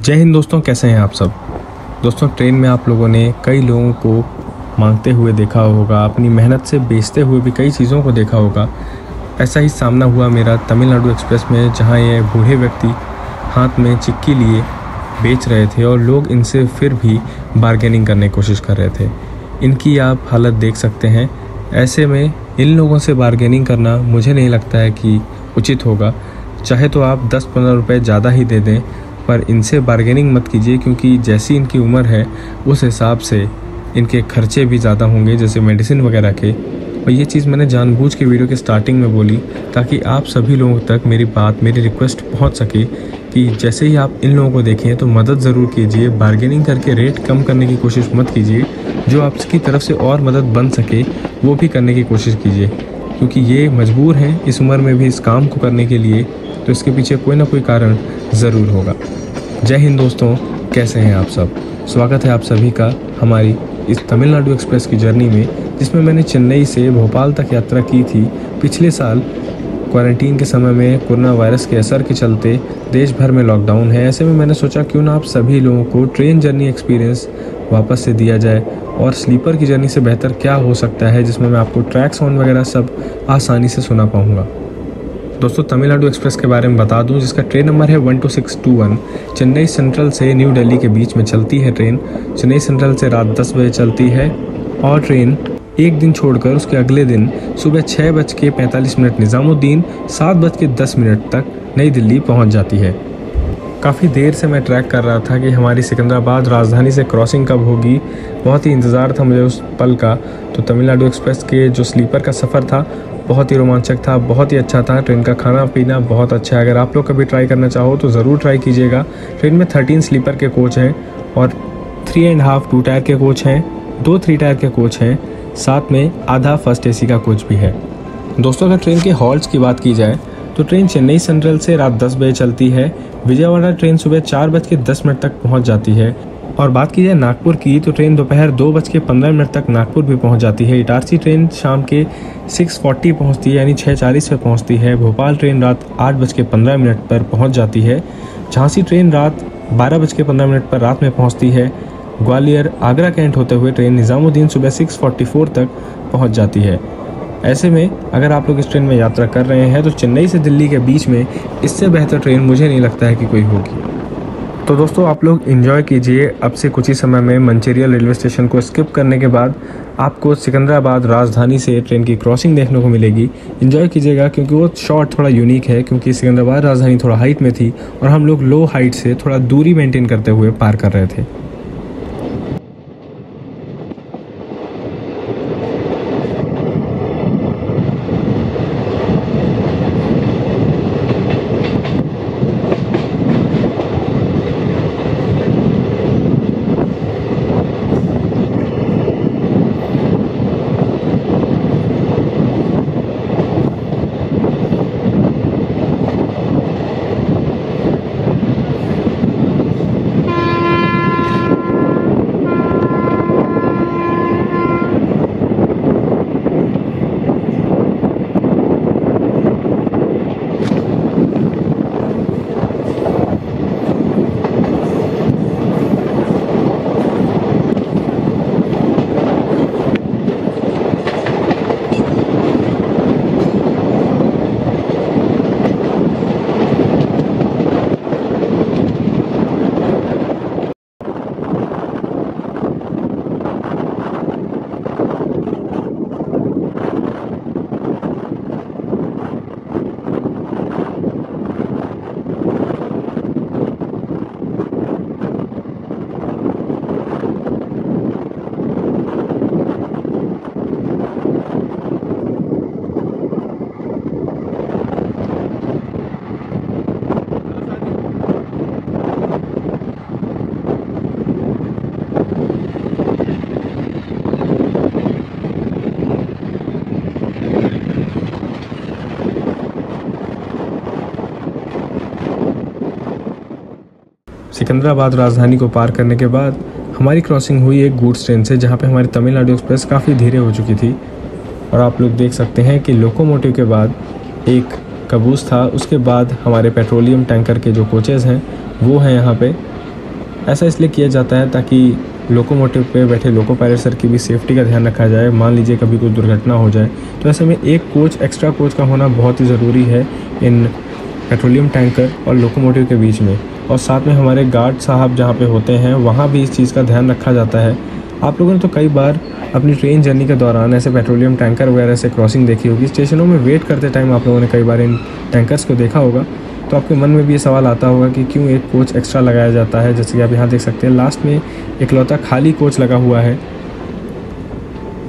जय हिंद दोस्तों, कैसे हैं आप सब। दोस्तों, ट्रेन में आप लोगों ने कई लोगों को मांगते हुए देखा होगा, अपनी मेहनत से बेचते हुए भी कई चीज़ों को देखा होगा। ऐसा ही सामना हुआ मेरा तमिलनाडु एक्सप्रेस में, जहां ये बूढ़े व्यक्ति हाथ में चिक्की लिए बेच रहे थे और लोग इनसे फिर भी बार्गेनिंग करने की कोशिश कर रहे थे। इनकी आप हालत देख सकते हैं। ऐसे में इन लोगों से बार्गेनिंग करना मुझे नहीं लगता है कि उचित होगा। चाहे तो आप 10-15 रुपये ज़्यादा ही दे दें, पर इनसे बार्गेनिंग मत कीजिए, क्योंकि जैसी इनकी उम्र है उस हिसाब से इनके खर्चे भी ज़्यादा होंगे, जैसे मेडिसिन वगैरह के। और ये चीज़ मैंने जानबूझ के वीडियो के स्टार्टिंग में बोली, ताकि आप सभी लोगों तक मेरी रिक्वेस्ट पहुंच सके कि जैसे ही आप इन लोगों को देखें तो मदद ज़रूर कीजिए। बार्गेनिंग करके रेट कम करने की कोशिश मत कीजिए। जो आपकी तरफ से और मदद बन सके वो भी करने की कोशिश कीजिए, क्योंकि ये मजबूर हैं इस उम्र में भी इस काम को करने के लिए, तो इसके पीछे कोई ना कोई कारण ज़रूर होगा। जय हिंद दोस्तों, कैसे हैं आप सब। स्वागत है आप सभी का हमारी इस तमिलनाडु एक्सप्रेस की जर्नी में, जिसमें मैंने चेन्नई से भोपाल तक यात्रा की थी। पिछले साल क्वारंटीन के समय में कोरोना वायरस के असर के चलते देश भर में लॉकडाउन है। ऐसे में मैंने सोचा क्यों ना आप सभी लोगों को ट्रेन जर्नी एक्सपीरियंस वापस से दिया जाए, और स्लीपर की जर्नी से बेहतर क्या हो सकता है, जिसमें मैं आपको ट्रैक साउंड वगैरह सब आसानी से सुना पाऊँगा। दोस्तों, तमिलनाडु एक्सप्रेस के बारे में बता दूं, जिसका ट्रेन नंबर है 12621। चेन्नई सेंट्रल से न्यू दिल्ली के बीच में चलती है ट्रेन। चेन्नई सेंट्रल से रात 10 बजे चलती है, और ट्रेन एक दिन छोड़कर उसके अगले दिन सुबह 6:45 निज़ामुद्दीन, 7:10 तक नई दिल्ली पहुंच जाती है। काफ़ी देर से मैं ट्रैक कर रहा था कि हमारी सिकंदराबाद राजधानी से क्रॉसिंग कब होगी। बहुत ही इंतज़ार था मुझे उस पल का। तो तमिलनाडु एक्सप्रेस के जो स्लीपर का सफ़र था बहुत ही रोमांचक था, बहुत ही अच्छा था। ट्रेन का खाना पीना बहुत अच्छा है। अगर आप लोग कभी ट्राई करना चाहो तो ज़रूर ट्राई कीजिएगा। ट्रेन में 13 स्लीपर के कोच हैं और 3.5 2 टायर के कोच हैं, 2 3 टायर के कोच हैं, साथ में आधा फर्स्ट एसी का कोच भी है। दोस्तों, अगर ट्रेन के हॉल्ट्स की बात की जाए तो ट्रेन चेन्नई सेंट्रल से रात 10 बजे चलती है। विजयवाड़ा ट्रेन सुबह 4:10 तक पहुंच जाती है। और बात की जाए नागपुर की, तो ट्रेन दोपहर 2:15 तक नागपुर भी पहुंच जाती है। इटारसी ट्रेन शाम के 6:40 पहुंचती है, यानी 6:40 पे पहुंचती है। भोपाल ट्रेन रात 8:15 पर पहुंच जाती है। झांसी ट्रेन रात 12:15 पर रात में पहुंचती है। ग्वालियर आगरा कैंट होते हुए ट्रेन निज़ामुद्दीन सुबह 6:44 तक पहुँच जाती है। ऐसे में अगर आप लोग इस ट्रेन में यात्रा कर रहे हैं तो चेन्नई से दिल्ली के बीच में इससे बेहतर ट्रेन मुझे नहीं लगता है कि कोई होगी। तो दोस्तों, आप लोग एंजॉय कीजिए। अब से कुछ ही समय में मंचेरियल रेलवे स्टेशन को स्किप करने के बाद आपको सिकंदराबाद राजधानी से ट्रेन की क्रॉसिंग देखने को मिलेगी। एंजॉय कीजिएगा, क्योंकि वो शॉट थोड़ा यूनिक है, क्योंकि सिकंदराबाद राजधानी थोड़ा हाइट में थी और हम लोग लो हाइट से थोड़ा दूरी मेंटेन करते हुए पार कर रहे थे। सिकंदराबाद राजधानी को पार करने के बाद हमारी क्रॉसिंग हुई एक गुड्स ट्रेन से, जहां पे हमारी तमिलनाडु एक्सप्रेस काफ़ी धीरे हो चुकी थी। और आप लोग देख सकते हैं कि लोकोमोटिव के बाद एक कबूस था, उसके बाद हमारे पेट्रोलियम टैंकर के जो कोचेज़ हैं वो हैं यहाँ पे। ऐसा इसलिए किया जाता है ताकि लोकोमोटिव पे बैठे लोको पायलट की भी सेफ्टी का ध्यान रखा जाए। मान लीजिए कभी कोई दुर्घटना हो जाए तो ऐसे में एक कोच, एक्स्ट्रा कोच का होना बहुत ही ज़रूरी है इन पेट्रोलियम टैंकर और लोकोमोटिव के बीच में। और साथ में हमारे गार्ड साहब जहाँ पे होते हैं वहाँ भी इस चीज़ का ध्यान रखा जाता है। आप लोगों ने तो कई बार अपनी ट्रेन जर्नी के दौरान ऐसे पेट्रोलियम टैंकर वगैरह से क्रॉसिंग देखी होगी। स्टेशनों में वेट करते टाइम आप लोगों ने कई बार इन टैंकर्स को देखा होगा। तो आपके मन में भी ये सवाल आता होगा कि क्यों एक कोच एक्स्ट्रा लगाया जाता है। जैसे कि आप यहाँ देख सकते हैं, लास्ट में इकलौता खाली कोच लगा हुआ है।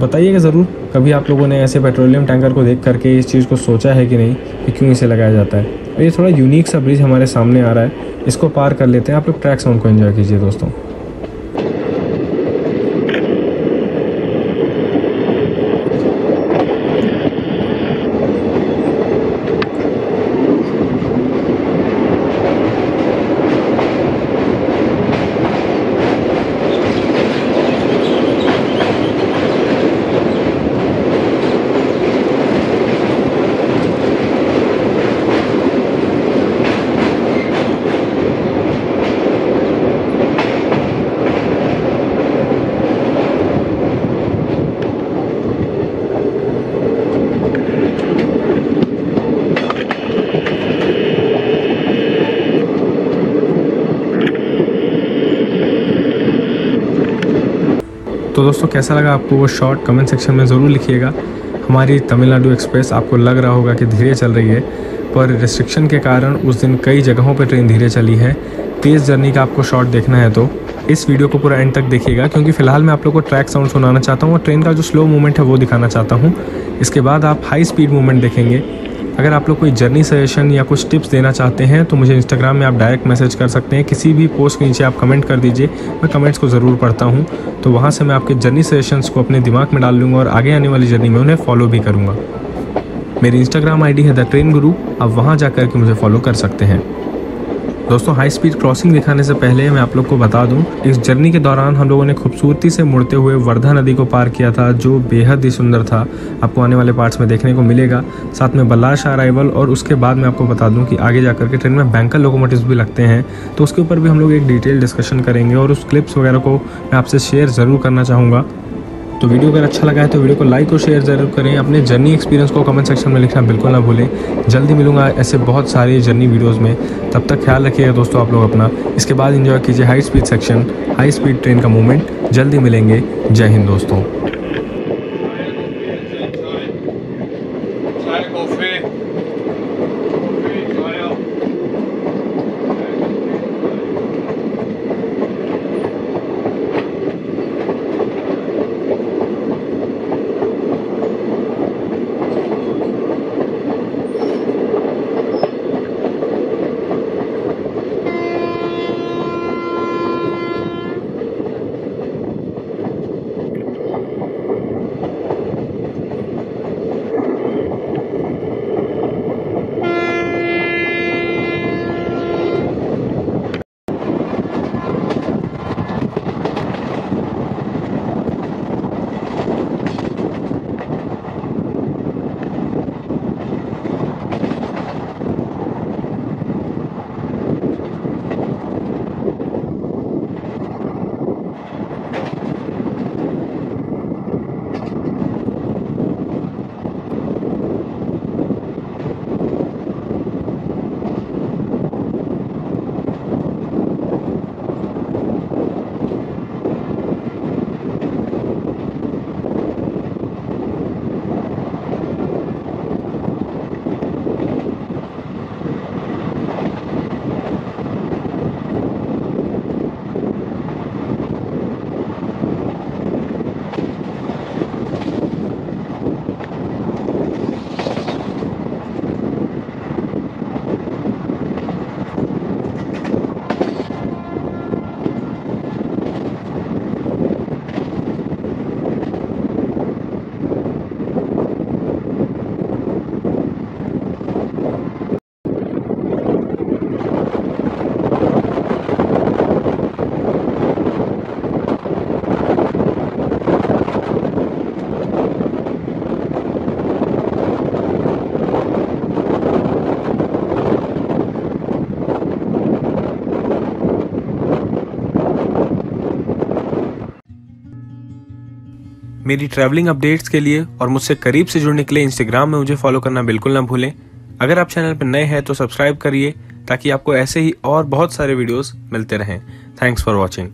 बताइएगा ज़रूर कभी आप लोगों ने ऐसे पेट्रोलियम टैंकर को देख करके इस चीज़ को सोचा है कि नहीं कि क्यों इसे लगाया जाता है। और ये थोड़ा यूनिक सा ब्रिज हमारे सामने आ रहा है, इसको पार कर लेते हैं। आप लोग ट्रैक साउंड को एंजॉय कीजिए दोस्तों। तो दोस्तों कैसा लगा आपको वो शॉट, कमेंट सेक्शन में ज़रूर लिखिएगा। हमारी तमिलनाडु एक्सप्रेस आपको लग रहा होगा कि धीरे चल रही है, पर रिस्ट्रिक्शन के कारण उस दिन कई जगहों पर ट्रेन धीरे चली है। तेज़ जर्नी का आपको शॉट देखना है तो इस वीडियो को पूरा एंड तक देखिएगा, क्योंकि फ़िलहाल मैं आप लोगों को ट्रैक साउंड सुनाना चाहता हूँ और ट्रेन का जो स्लो मूवमेंट है वो दिखाना चाहता हूँ। इसके बाद आप हाई स्पीड मूवमेंट देखेंगे। अगर आप लोग कोई जर्नी सजेशन या कुछ टिप्स देना चाहते हैं तो मुझे इंस्टाग्राम में आप डायरेक्ट मैसेज कर सकते हैं। किसी भी पोस्ट के नीचे आप कमेंट कर दीजिए, मैं कमेंट्स को ज़रूर पढ़ता हूँ। तो वहाँ से मैं आपके जर्नी सजेशंस को अपने दिमाग में डाल लूँगा और आगे आने वाली जर्नी में उन्हें फॉलो भी करूँगा। मेरी इंस्टाग्राम आईडी है द ट्रेन गुरु, आप वहाँ जा कर के मुझे फॉलो कर सकते हैं। दोस्तों हाई स्पीड क्रॉसिंग दिखाने से पहले मैं आप लोग को बता दूं, इस जर्नी के दौरान हम लोगों ने खूबसूरती से मुड़ते हुए वर्धा नदी को पार किया था, जो बेहद ही सुंदर था। आपको आने वाले पार्ट्स में देखने को मिलेगा। साथ में बल्लाशाह अराइवल, और उसके बाद मैं आपको बता दूं कि आगे जाकर के ट्रेन में बैंकर लोकोमोटिव्स भी लगते हैं, तो उसके ऊपर भी हम लोग एक डिटेल डिस्कशन करेंगे और उस क्लिप्स वगैरह को मैं आपसे शेयर ज़रूर करना चाहूँगा। तो वीडियो अगर अच्छा लगा है तो वीडियो को लाइक और शेयर ज़रूर करें। अपने जर्नी एक्सपीरियंस को कमेंट सेक्शन में लिखना बिल्कुल ना भूलें। जल्दी मिलूंगा ऐसे बहुत सारे जर्नी वीडियोस में, तब तक ख्याल रखिएगा दोस्तों आप लोग अपना। इसके बाद एंजॉय कीजिए high speed section, high speed train का मूवमेंट। जल्दी मिलेंगे। जय हिंद दोस्तों। मेरी ट्रैवलिंग अपडेट्स के लिए और मुझसे करीब से जुड़ने के लिए इंस्टाग्राम में मुझे फॉलो करना बिल्कुल ना भूलें। अगर आप चैनल पर नए हैं तो सब्सक्राइब करिए ताकि आपको ऐसे ही और बहुत सारे वीडियोस मिलते रहें। Thanks for watching.